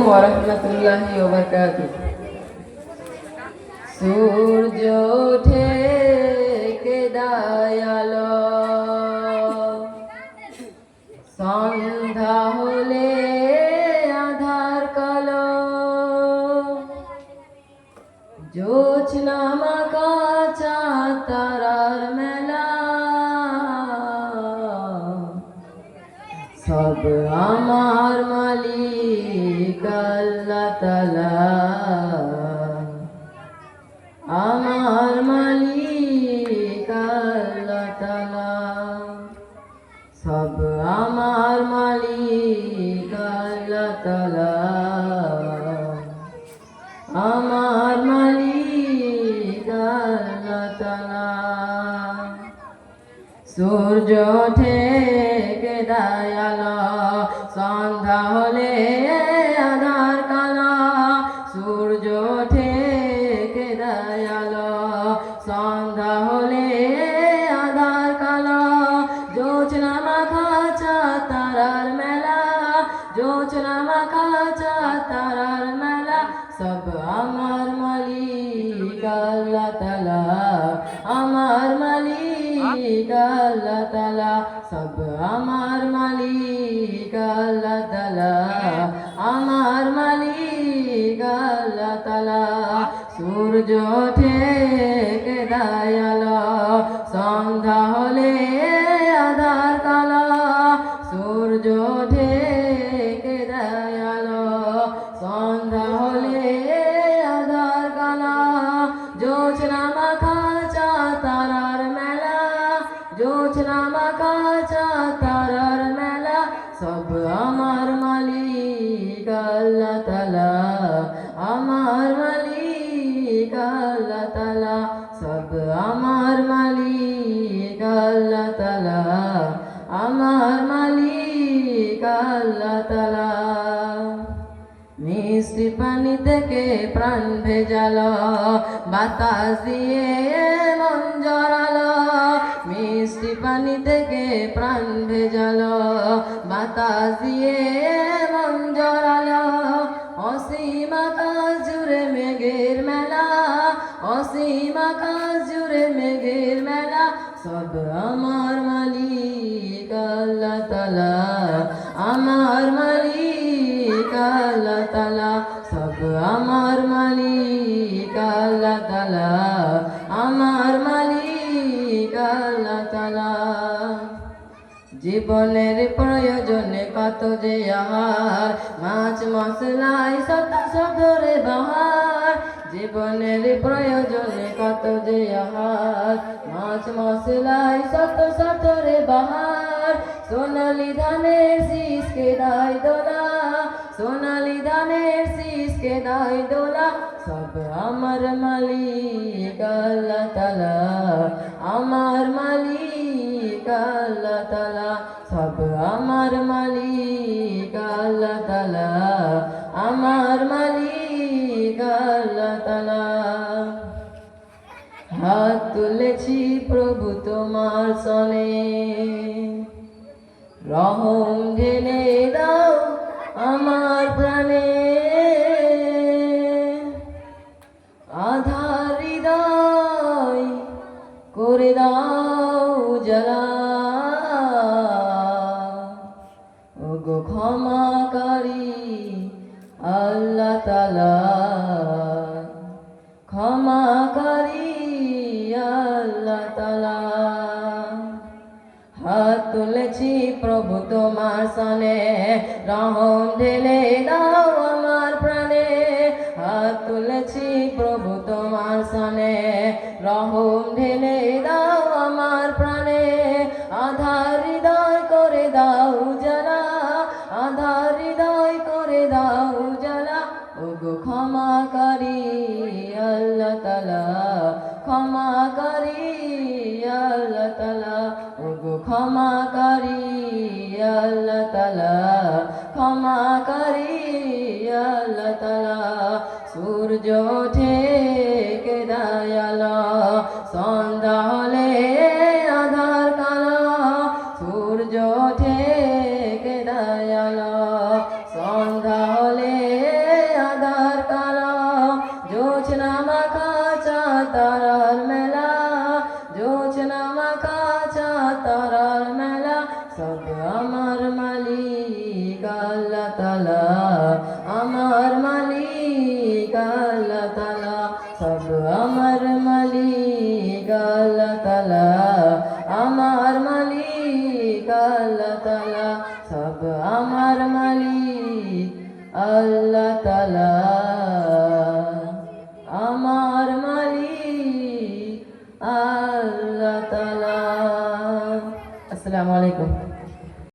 ওয়ারাহমাতুল্লাহি ওয়া বারাকাতুহু। সূর্য ওঠে কে দয়ালো, সন্ধ্যা হলে আধার কালো, জোছনা মাখা চাঁদ তারার মেলা, সব আমার মালিক আল্লাহ তাআলা, আমার মালিক আল্লাহ তাআলা, সব আমার মালিক আল্লাহ তাআলা, আমার মালিক আল্লাহ তাআলা। সূর্য ওঠে কে দয়ালো, সন্ধ্যা হলে আধার কালো, সূর্য ওঠে কে দয়ালো, সন্ধ্যা হলে আধার কালো, জোছনা মাখা চাঁদ তারার মেলা, জোছনা মাখা চাঁদ তারার মেলা, সব আমার মালিক আল্লাহ তাআলা, আমার মালিক আল্লাহ তাআলা, সব আমার মালিক আল্লাহ তাআলা, আমার মালিক আল্লাহ তাআলা। সূর্য ওঠে কে দয়ালো, সন্ধ্যা হলে আধার কালো, সূর্য ওঠে কে দয়ালো, সন্ধ্যা হলে আধার কালো, জোছনা মাখা চাঁদ তারার মেলা, জোছনা মাখা চাঁদ তারার মেলা, সব আমার মালিক আল্লাহ তাআলা, আমার মালিক আল্লাহ তাআলা, সব আমার মালিক আল্লাহ তাআলা, আমার মালিক আল্লাহ তাআলা। মিষ্টি পানি থেকে প্রাণ ভেজালো, বাতাস দিয়ে মন জড়ালো, মিষ্টি পানি থেকে প্রাণ ভেজালো, বাতাস দিয়ে মন জড়ালো, অসীম আকাশ জুড়ে মেঘের মেলা, অসীম আকাশ জুড়ে মেঘের মেলা, সব আমার মালিক আল্লাহ তাআলা, আমার মালিক আল্লাহ তাআলা, সব আমার মালিক আল্লাহ তাআলা, আমার মালিক আল্লাহ তাআলা। জীবনের প্রয়োজনে কত যে আহার, মাছ মশলাই শত শতরে বাহার, জীবনের প্রয়োজনে কত যে আহার, মাছ মশলাই শত শতরে বাহার, সোনালি ধানের শীষকে দায় দোলা, সোনালি ধানের শীষকে দায় দোলা, সব আমার মালিক আল্লাহ তাআলা, আমার মালিক আল্লাহ তাআলা, সব আমার মালিক আল্লাহ তাআলা, আমার মালিক আল্লাহ তাআলা। হাত তুলেছি প্রভু তোমার সনে, রহম ঢেলে দাও আমার প্রাণে, আধার হৃদয় করে দাও উজালা, ওগো ক্ষমাকারী আল্লাহ তাআলা, ক্ষমাকারী আল্লাহ তাআলা। হাত তুলেছি প্রভু তোমার সনে, রহম ঢেলে দাও আমার প্রাণে, হাত তুলেছি প্রভু তোমার সনে, রহম ঢেলে দাও আমার প্রাণে, আধার হৃদয় করে দাও উজালা, আধার হৃদয় করে দাও উজালা, ওগো ক্ষমাকারী আল্লাহ তাআলা, ক্ষমাকারী আল্লাহ তাআলা, ওগো ক্ষমাকারী আল্লাহ তাআলা, ক্ষমাকারী আল্লাহ তাআলা। সূর্য ওঠে কে দয়ালো, সন্ধ্যা হলে আধার কালো, সূর্য ওঠে কে দয়ালো, সন্ধ্যা হলে সব আমার মালিক আল্লাহ তাআলা, আমার মালিক আল্লাহ তাআলা, সব আমার মালিক আল্লাহ তাআলা, আমার মালিক আল্লাহ তাআলা, সব আমার মালিক আল্লাহ তাআলা, আমার মালিক আল্লাহ তাআলা। আসসালামু আলাইকুম।